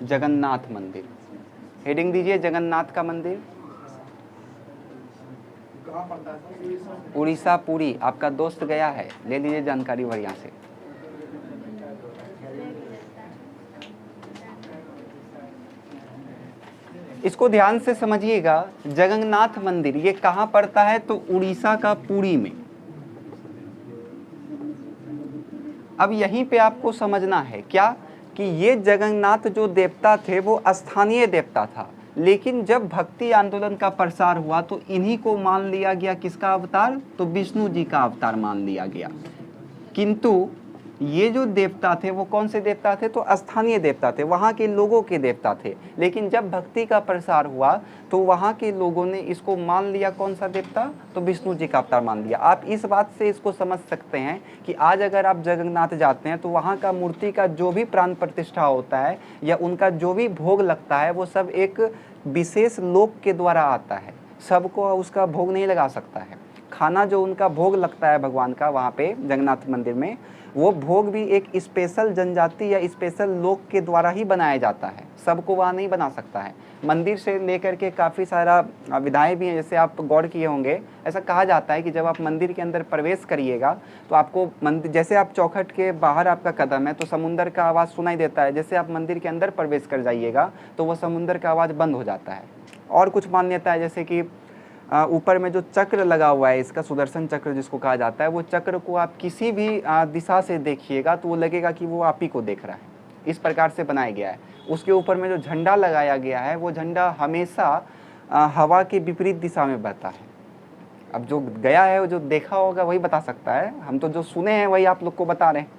जगन्नाथ मंदिर। हेडिंग दीजिए जगन्नाथ का मंदिर। उड़ीसा पुरी। आपका दोस्त गया है, ले लीजिए जानकारी बढ़िया से। इसको ध्यान से समझिएगा, जगन्नाथ मंदिर ये कहाँ पड़ता है? तो उड़ीसा का पुरी में। अब यहीं पे आपको समझना है क्या कि ये जगन्नाथ जो देवता थे वो स्थानीय देवता था, लेकिन जब भक्ति आंदोलन का प्रसार हुआ तो इन्हीं को मान लिया गया किसका अवतार? तो विष्णु जी का अवतार मान लिया गया। किंतु ये जो देवता थे वो कौन से देवता थे? तो स्थानीय देवता थे, वहाँ के लोगों के देवता थे। लेकिन जब भक्ति का प्रसार हुआ तो वहाँ के लोगों ने इसको मान लिया कौन सा देवता? तो विष्णु जी का अवतार मान लिया। आप इस बात से इसको समझ सकते हैं कि आज अगर आप जगन्नाथ जाते हैं तो वहाँ का मूर्ति का जो भी प्राण प्रतिष्ठा होता है या उनका जो भी भोग लगता है वो सब एक विशेष लोक के द्वारा आता है, सबको उसका भोग नहीं लगा सकता है। खाना जो उनका भोग लगता है भगवान का वहाँ पे जगन्नाथ मंदिर में, वो भोग भी एक स्पेशल जनजाति या स्पेशल लोक के द्वारा ही बनाया जाता है, सबको वहाँ नहीं बना सकता है। मंदिर से लेकर के काफ़ी सारा विधाएं भी हैं, जैसे आप गौर किए होंगे, ऐसा कहा जाता है कि जब आप मंदिर के अंदर प्रवेश करिएगा तो आपको मंदिर, जैसे आप चौखट के बाहर आपका कदम है तो समुंदर का आवाज़ सुनाई देता है, जैसे आप मंदिर के अंदर प्रवेश कर जाइएगा तो वह समुंदर का आवाज़ बंद हो जाता है। और कुछ मान्यता है, जैसे कि ऊपर में जो चक्र लगा हुआ है इसका, सुदर्शन चक्र जिसको कहा जाता है, वो चक्र को आप किसी भी दिशा से देखिएगा तो वो लगेगा कि वो आप ही को देख रहा है, इस प्रकार से बनाया गया है। उसके ऊपर में जो झंडा लगाया गया है वो झंडा हमेशा हवा के विपरीत दिशा में बहता है। अब जो गया है, वो जो देखा होगा वही बता सकता है, हम तो जो सुने हैं वही आप लोग को बता रहे हैं।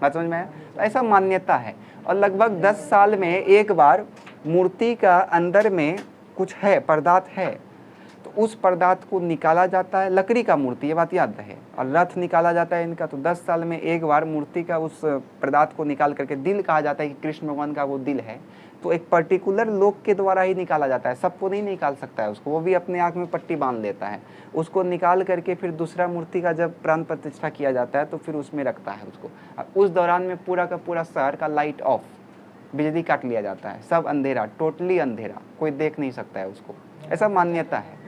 बात समझ में आया? तो ऐसा मान्यता है। और लगभग 10 साल में एक बार मूर्ति का अंदर में कुछ है, पदार्थ है, तो उस पदार्थ को निकाला जाता है। लकड़ी का मूर्ति, ये बात याद रहे, और रथ निकाला जाता है इनका। तो 10 साल में एक बार मूर्ति का उस पदार्थ को निकाल करके, दिल कहा जाता है कि कृष्ण भगवान का वो दिल है, तो एक पर्टिकुलर लोक के द्वारा ही निकाला जाता है, सबको नहीं निकाल सकता है उसको, वो भी अपने आँख में पट्टी बांध लेता है। उसको निकाल करके फिर दूसरा मूर्ति का जब प्राण प्रतिष्ठा किया जाता है तो फिर उसमें रखता है उसको। उस दौरान में पूरा का पूरा शहर का लाइट ऑफ, बिजली काट लिया जाता है, सब अंधेरा, टोटली अंधेरा, कोई देख नहीं सकता है उसको, ऐसा मान्यता है।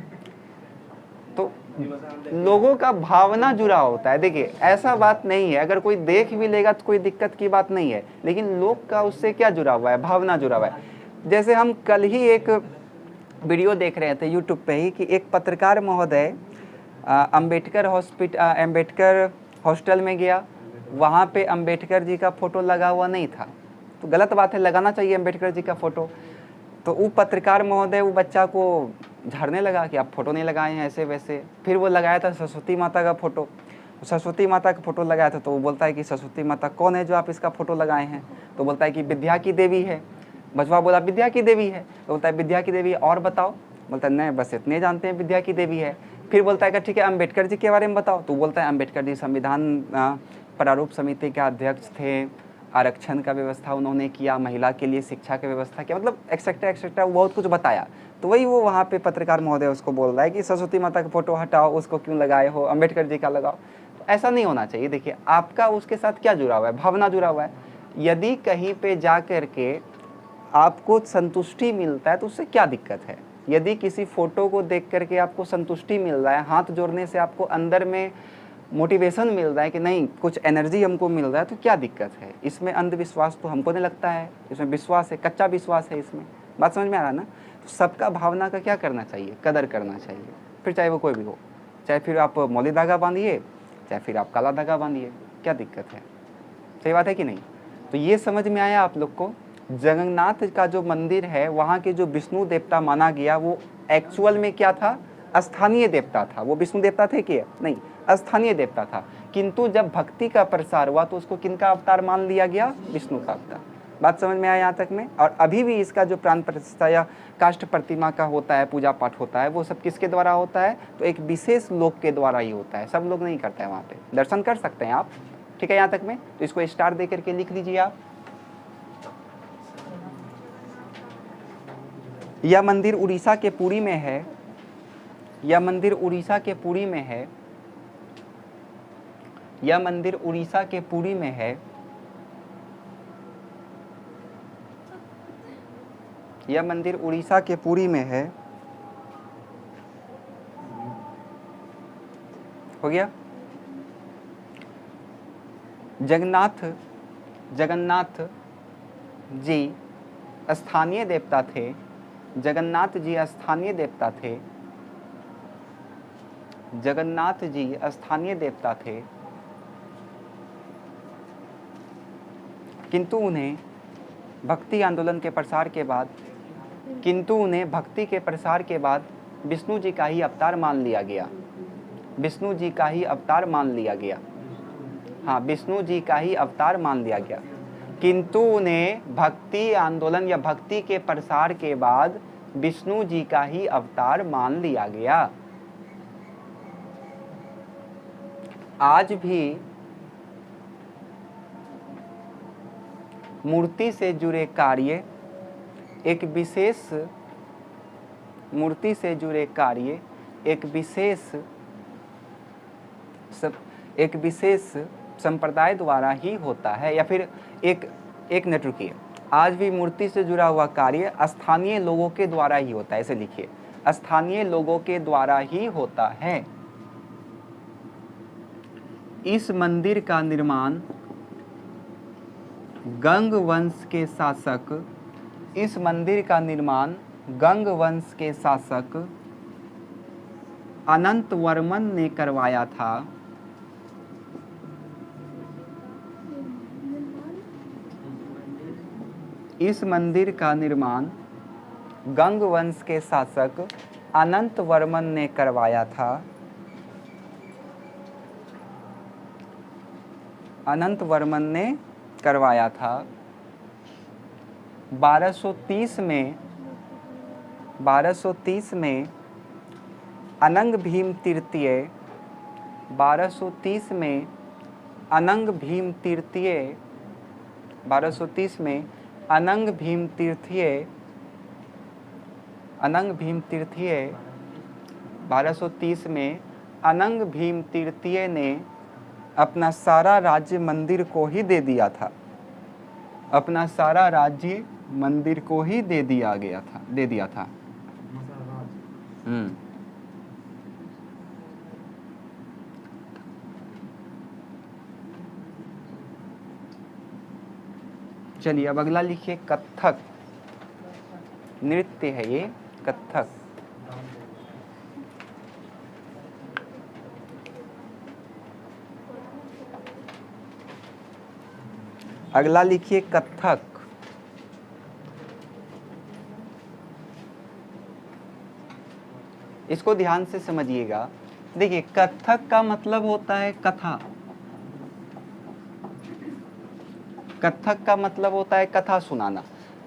तो लोगों का भावना जुड़ा होता है। देखिए ऐसा बात नहीं है, अगर कोई देख भी लेगा तो कोई दिक्कत की बात नहीं है, लेकिन लोग का उससे क्या जुड़ा हुआ है? भावना जुड़ा हुआ है। जैसे हम कल ही एक वीडियो देख रहे थे यूट्यूब पे ही कि एक पत्रकार महोदय अंबेडकर हॉस्टल में गया, वहाँ पे अंबेडकर जी का फोटो लगा हुआ नहीं था। तो गलत बात है, लगाना चाहिए अंबेडकर जी का फोटो। तो वो पत्रकार महोदय वो बच्चा को झाड़ने लगा कि आप फोटो नहीं लगाए हैं ऐसे वैसे। फिर वो लगाया था सरस्वती माता का फोटो, सरस्वती माता का फोटो लगाया था। तो वो बोलता है कि सरस्वती माता कौन है जो आप इसका फोटो लगाए हैं? तो बोलता है कि विद्या की देवी है। बचवा बोला विद्या की देवी है, तो बोलता है विद्या की देवी और बताओ? बोलता है नहीं बस इतने जानते हैं विद्या की देवी है। फिर बोलता है कि ठीक है अम्बेडकर जी के बारे में बताओ। तो बोलता है अम्बेडकर जी संविधान प्रारूप समिति के अध्यक्ष थे, आरक्षण का व्यवस्था उन्होंने किया, महिला के लिए शिक्षा की व्यवस्था किया, मतलब एक्सेट्रा एक्सेट्रा बहुत कुछ बताया। तो वही वो वहाँ पे पत्रकार महोदय उसको बोल रहा है कि सरस्वती माता का फोटो हटाओ, उसको क्यों लगाए हो, अम्बेडकर जी का लगाओ। तो ऐसा नहीं होना चाहिए। देखिए आपका उसके साथ क्या जुड़ा हुआ है? भावना जुड़ा हुआ है। यदि कहीं पे जा कर के आपको संतुष्टि मिलता है तो उससे क्या दिक्कत है? यदि किसी फोटो को देख करके आपको संतुष्टि मिल रहा है, हाथ जोड़ने से आपको अंदर में मोटिवेशन मिल रहा है कि नहीं कुछ एनर्जी हमको मिल रहा है, तो क्या दिक्कत है? इसमें अंधविश्वास तो हमको नहीं लगता है, इसमें विश्वास है, कच्चा विश्वास है इसमें। बात समझ में आ रहा है ना? तो सबका भावना का क्या करना चाहिए? कदर करना चाहिए, फिर चाहे वो कोई भी हो, चाहे फिर आप मौली धागा बांधिए, चाहे फिर आप काला धागा बांधिए, क्या दिक्कत है? सही बात है कि नहीं? तो ये समझ में आया आप लोग को? जगन्नाथ का जो मंदिर है वहाँ के जो विष्णु देवता माना गया वो एक्चुअल में क्या था? स्थानीय देवता था। वो विष्णु देवता थे क्या? नहीं, स्थानीय देवता था। किंतु जब भक्ति का प्रसार हुआ तो उसको किनका अवतार मान लिया गया? विष्णु का अवतार। बात समझ में आया यहाँ तक में? और अभी भी इसका जो प्राण प्रतिष्ठा या काष्ठ प्रतिमा का होता है, पूजा पाठ होता है, वो सब किसके द्वारा होता है? तो एक विशेष लोक के द्वारा ही होता है, सब लोग नहीं करते हैं। वहाँ पे दर्शन कर सकते हैं आप, ठीक है यहाँ तक में? तो इसको स्टार दे करके लिख लीजिए आप। यह मंदिर उड़ीसा के पुरी में है, यह मंदिर उड़ीसा के पुरी में है, यह मंदिर उड़ीसा के पुरी में है। यह मंदिर उड़ीसा के पुरी में है। हो गया। जगन्नाथ जी स्थानीय देवता थे। जगन्नाथ जी स्थानीय देवता थे। जगन्नाथ जी स्थानीय देवता थे, किंतु उन्हें भक्ति आंदोलन के प्रसार के बाद भक्ति के प्रसार के बाद विष्णु जी का ही अवतार मान लिया गया। विष्णु जी का ही अवतार मान लिया गया। हाँ, विष्णु जी का ही अवतार मान लिया गया, किंतु उन्हें भक्ति आंदोलन या भक्ति के प्रसार के बाद विष्णु जी का ही अवतार मान लिया गया। आज भी मूर्ति से जुड़े कार्य एक विशेष संप्रदाय द्वारा ही होता है, या फिर एक मिनट रुकिए। आज भी मूर्ति से जुड़ा हुआ कार्य स्थानीय लोगों के द्वारा ही होता है। ऐसे लिखिए, स्थानीय लोगों के द्वारा ही होता है। इस मंदिर का निर्माण गंग वंश के शासक अनंत वर्मन ने करवाया था। इस मंदिर का निर्माण गंग वंश के शासक अनंत वर्मन ने करवाया था। अनंत वर्मन ने करवाया था। 1230 में अनंग भीम तृतीय 1230 में अनंग भीम तृतीय 1230 में अनंग भीम तृतीय 1230 में अनंग भीम तृतीय ने अपना सारा राज्य मंदिर को ही दे दिया था। अपना सारा राज्य मंदिर को ही दे दिया था। चलिए अब अगला लिखिए, कथक नृत्य है ये, कथक। अगला लिखिए कथक। इसको ध्यान से समझिएगा। देखिए, कथक का मतलब होता है कथा। कथक का मतलब होता है कथा सुनाना।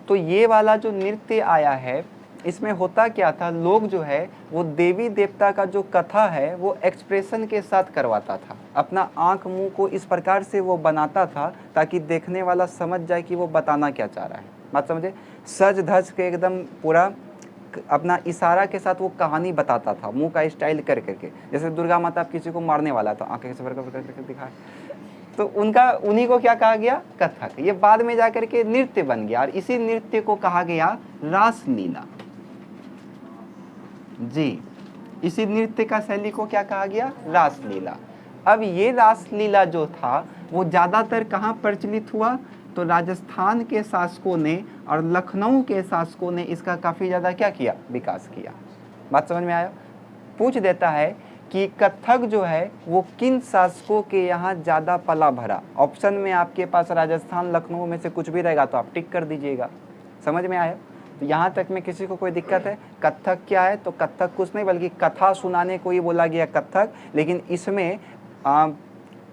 तो ये वाला जो नृत्य आया है, इसमें होता क्या था, लोग जो है वो देवी देवता का जो कथा है वो एक्सप्रेशन के साथ करवाता था। अपना आंख मुंह को इस प्रकार से वो बनाता था ताकि देखने वाला समझ जाए कि वो बताना क्या चाह रहा है। बात समझे? सज धज के एकदम पूरा अपना इशारा के साथ वो कहानी बताता था, मुंह का स्टाइल कर करके। जैसे दुर्गा माता किसी को मारने वाला तो आंखें से भर कर दिखाए, तो उन्हीं को क्या कहा गया, कथक। ये बाद में जाकर के नृत्य बन गया और इसी नृत्य को कहा गया रासलीला। जी, इसी नृत्य का शैली को क्या कहा गया, रासलीला। अब ये रासलीला जो था वो ज्यादातर कहाँ प्रचलित हुआ, तो राजस्थान के शासकों ने और लखनऊ के शासकों ने इसका काफी ज्यादा क्या किया, विकास किया। बात समझ में आया? पूछ देता है कि कथक जो है वो किन शासकों के यहाँ ज़्यादा पला भरा। ऑप्शन में आपके पास राजस्थान लखनऊ में से कुछ भी रहेगा तो आप टिक कर दीजिएगा। समझ में आया? तो यहाँ तक में किसी को कोई दिक्कत है? कथक क्या है, तो कथक कुछ नहीं बल्कि कथा सुनाने को ही बोला गया कथक। लेकिन इसमें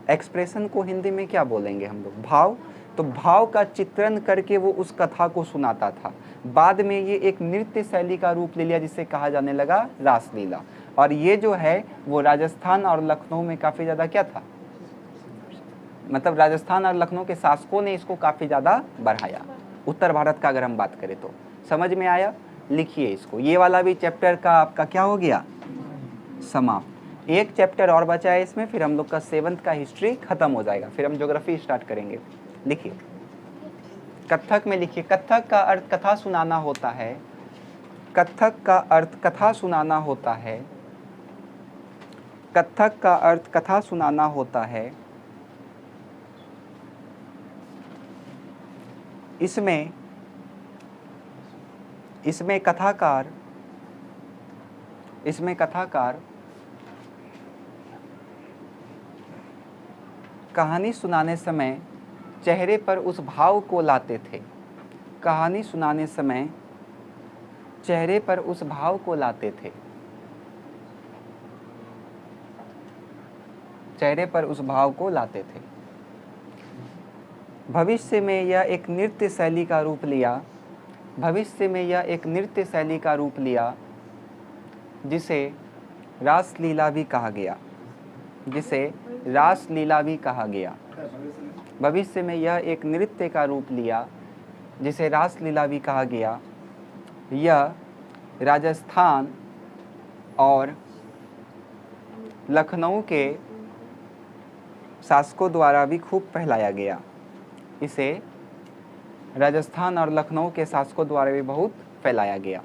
एक्सप्रेशन को हिंदी में क्या बोलेंगे हम लोग, भाव। तो भाव का चित्रण करके वो उस कथा को सुनाता था। बाद में ये एक नृत्य शैली का रूप ले लिया जिसे कहा जाने लगा रासलीला। और ये जो है वो राजस्थान और लखनऊ में काफ़ी ज़्यादा क्या था, मतलब राजस्थान और लखनऊ के शासकों ने इसको काफ़ी ज़्यादा बढ़ाया। उत्तर भारत का अगर हम बात करें तो समझ में आया? लिखिए इसको। ये वाला भी चैप्टर का आपका क्या हो गया, समाप्त। एक चैप्टर और बचा है इसमें, फिर हम लोग का 7th का हिस्ट्री खत्म हो जाएगा, फिर हम ज्योग्राफी स्टार्ट करेंगे। लिखिए, कथक में लिखिए। कथक का अर्थ कथा सुनाना होता है। कथक का अर्थ कथा सुनाना होता है। कथक का अर्थ कथा सुनाना होता है। इसमें कथाकार कहानी सुनाने समय चेहरे पर उस भाव को लाते थे। कहानी सुनाने समय चेहरे पर उस भाव को लाते थे। चेहरे पर उस भाव को लाते थे। भविष्य में यह एक नृत्य शैली का रूप लिया। भविष्य में यह एक नृत्य शैली का रूप लिया जिसे रासलीला भी कहा गया। जिसे रासलीला भी कहा गया। भविष्य में यह एक नृत्य का रूप लिया जिसे रासलीला भी कहा गया। यह राजस्थान और लखनऊ के शासकों द्वारा भी खूब फैलाया गया। इसे राजस्थान और लखनऊ के शासकों द्वारा भी बहुत फैलाया गया।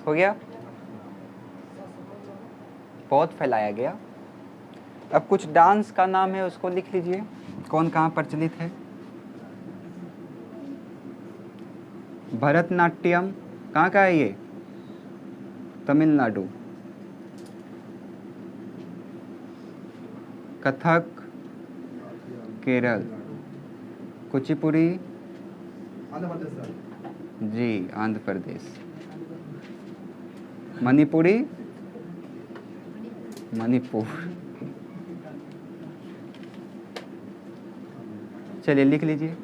हो गया, बहुत फैलाया गया। अब कुछ डांस का नाम है, उसको लिख लीजिए, कौन कहाँ प्रचलित है। भरतनाट्यम कहाँ का है ये? तमिलनाडु। कथक केरल। कुचिपुड़ी जी आंध्र प्रदेश। मणिपुरी मणिपुर। चलिए लिख लीजिए।